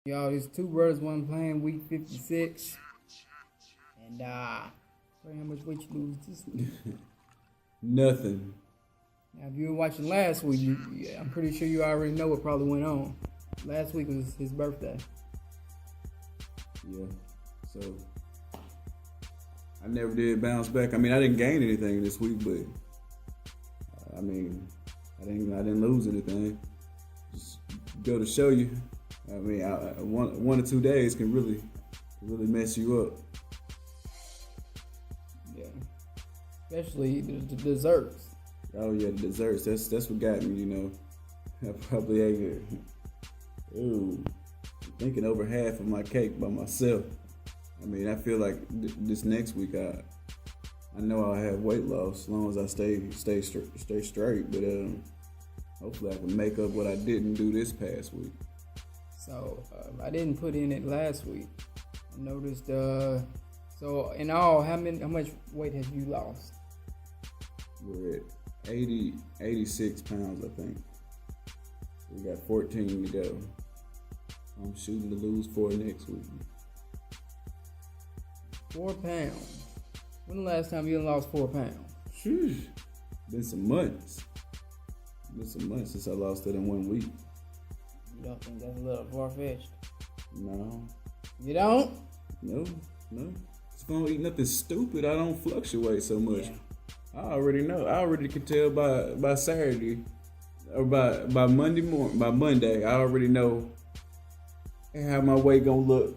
Y'all, these two brothers, one playing week 56. And, how much weight you lose this week? Nothing. Now, if you were watching last week, I'm pretty sure you already know what probably went on. Last week was his birthday. Yeah. So, I never did bounce back. I mean, I didn't gain anything this week, but, I didn't lose anything. Just go to show you. I mean, one or 2 days can really mess you up. Yeah, especially the desserts. Oh yeah, the desserts. That's what got me. You know, I probably ate thinking over half of my cake by myself. I mean, I feel like this next week I know I'll have weight loss as long as I stay straight. But hopefully I can make up what I didn't do this past week. So I didn't put in it last week. I noticed. So in all, how much weight have you lost? We're at 86 pounds, I think. We got 14 to go. I'm shooting to lose 4 next week. 4 pounds. When the last time you lost 4 pounds? Sheesh. Been some months since I lost it in 1 week. You don't think that's a little far-fetched? No. You don't? No. If I don't eat nothing stupid, I don't fluctuate so much. Yeah. I already know. I already can tell by Saturday or by Monday. I already know how my weight gonna look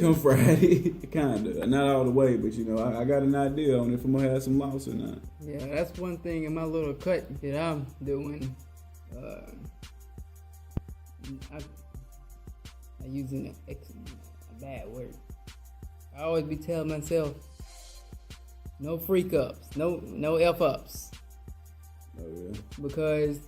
come Friday. Kinda. Not all the way, but you know, I got an idea on if I'm gonna have some loss or not. Yeah, that's one thing in my little cut that I'm doing. I'm using a bad word. I always be telling myself, no freak ups, no F ups. Oh yeah. Because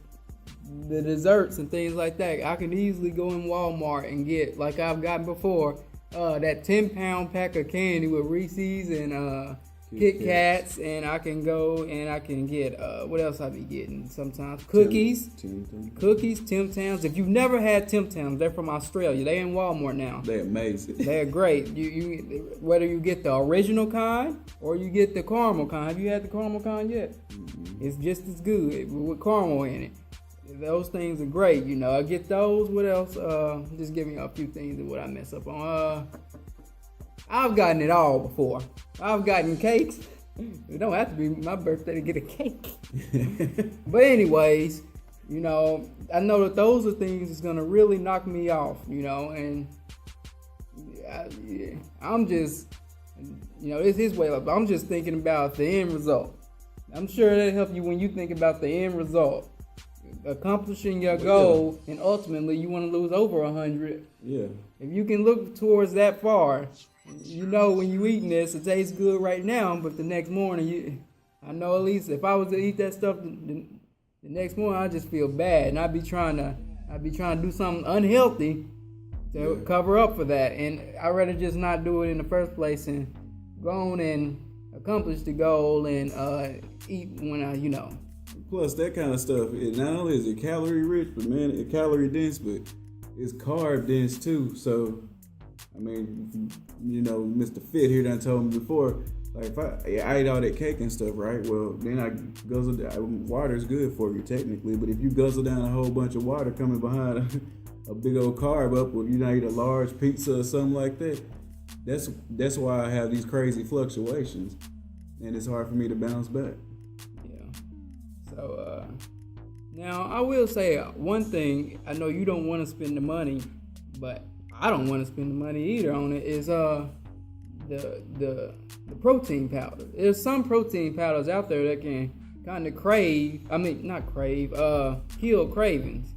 the desserts and things like that, I can easily go in Walmart and get, like I've gotten before, that 10-pound pack of candy with Reese's and Kit Kats, and I can go and I can get what else I be getting sometimes? Cookies, Tim Tams. If you've never had Tim Tams, they're from Australia. They're in Walmart now. They're amazing. They're great. You whether you get the original kind or you get the caramel kind. Have you had the caramel kind yet? Mm-hmm. It's just as good with caramel in it. Those things are great. You know, I get those. What else? Just give me a few things of what I mess up on. I've gotten it all before. I've gotten cakes. It don't have to be my birthday to get a cake. But anyways, you know, I know that those are things that's gonna really knock me off, you know, and I'm just, you know, it's his way up. I'm just thinking about the end result. I'm sure that'll help you when you think about the end result. Accomplishing your goal, and ultimately you want to lose over 100. Yeah. If you can look towards that far, you know when you eating this, it tastes good right now, but the next morning, I know at least if I was to eat that stuff the next morning, I just feel bad, and I'd be trying to do something unhealthy to cover up for that, and I'd rather just not do it in the first place and go on and accomplish the goal and eat when I, you know. Plus, that kind of stuff, it not only is it calorie rich, but man, it's calorie dense, but it's carb dense too. So, I mean, you know, Mr. Fit here done told me before, like if I eat all that cake and stuff, right? Well, then I guzzle down. Water's good for you technically, but if you guzzle down a whole bunch of water coming behind a big old carb up, or you know, eat a large pizza or something like that, that's why I have these crazy fluctuations, and it's hard for me to bounce back. So, now I will say one thing. I know you don't want to spend the money, but I don't want to spend the money either on it. Is the protein powder. There's some protein powders out there that can kind of kill cravings.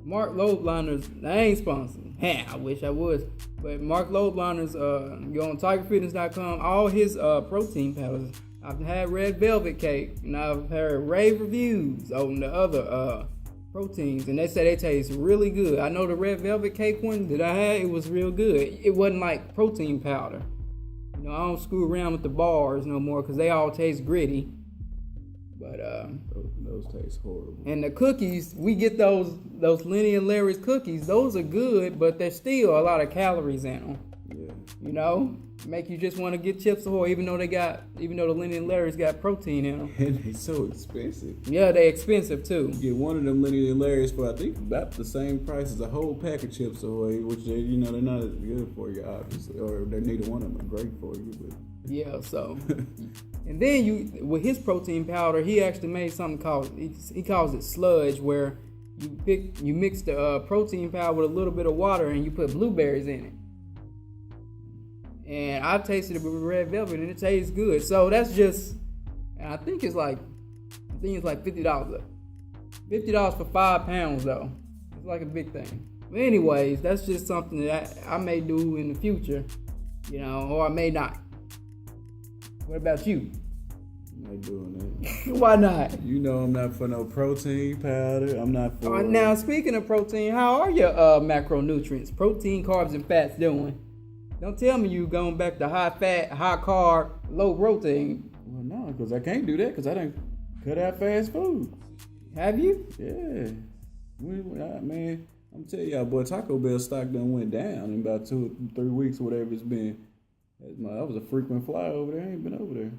Mark Lobliners, I ain't sponsored. I wish I was. But Mark Lobliners, go on TigerFitness.com. All his protein powders. I've had red velvet cake, and I've heard rave reviews on the other proteins, and they say they taste really good. I know the red velvet cake one that I had, it was real good. It wasn't like protein powder. You know, I don't screw around with the bars no more because they all taste gritty. But those taste horrible. And the cookies, we get those Lenny and Larry's cookies. Those are good, but there's still a lot of calories in them. Yeah. You know, make you just want to get Chips Ahoy, even though the Lenny and Larry's got protein in them. And they're so expensive. Yeah, they're expensive too. You get one of them Lenny and Larry's for I think about the same price as a whole pack of Chips Ahoy, which they're not as good for you obviously, or they're neither one of them are great for you. But yeah, so. And then with his protein powder, he actually made something called, he calls it sludge, where you mix the protein powder with a little bit of water and you put blueberries in it. And I tasted it with red velvet and it tastes good. So that's just, I think it's like $50. $50 for 5 pounds though. It's like a big thing. But anyways, that's just something that I may do in the future, you know, or I may not. What about you? I'm not doing that. Why not? You know I'm not for no protein powder. I'm not for... Now, speaking of protein, how are your macronutrients? Protein, carbs, and fats doing? Don't tell me you going back to high fat, high carb, low protein. Well, no, because I can't do that because I done cut out fast food. Have you? Yeah. Man, I'm telling y'all, boy, Taco Bell stock done went down in about 2 or 3 weeks, whatever it's been. I was a frequent flyer over there. I ain't been over there.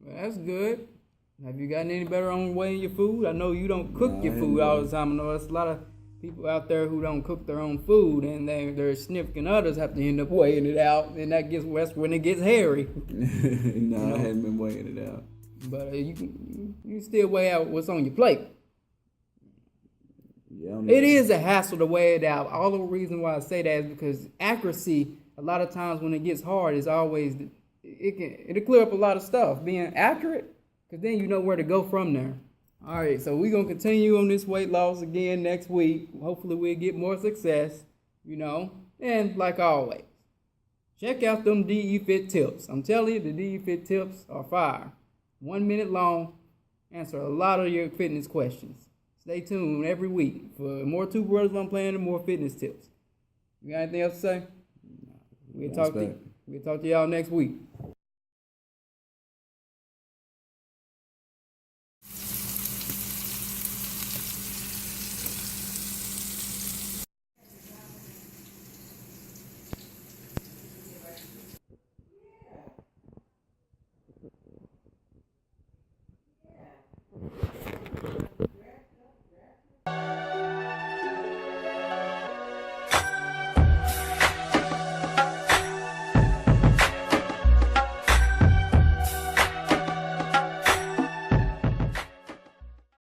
Well, that's good. Have you gotten any better on weighing your food? I know you don't cook your food all the time. I know there's a lot of people out there who don't cook their own food, and their significant others have to end up weighing it out, and that's when it gets hairy. No, I hadn't been weighing it out. But you can still weigh out what's on your plate. Yeah, it is a hassle to weigh it out. All the reason why I say that is because accuracy, a lot of times when it gets hard, is always it'll clear up a lot of stuff. Being accurate, because then you know where to go from there. All right, so we're gonna continue on this weight loss again next week. Hopefully we'll get more success, you know. And like always, check out them DE Fit tips. I'm telling you, the DE Fit tips are fire. 1 minute long, answer a lot of your fitness questions. Stay tuned every week for more Two Brothers One Plan and more fitness tips. You got anything else to say? We'll talk to y'all next week.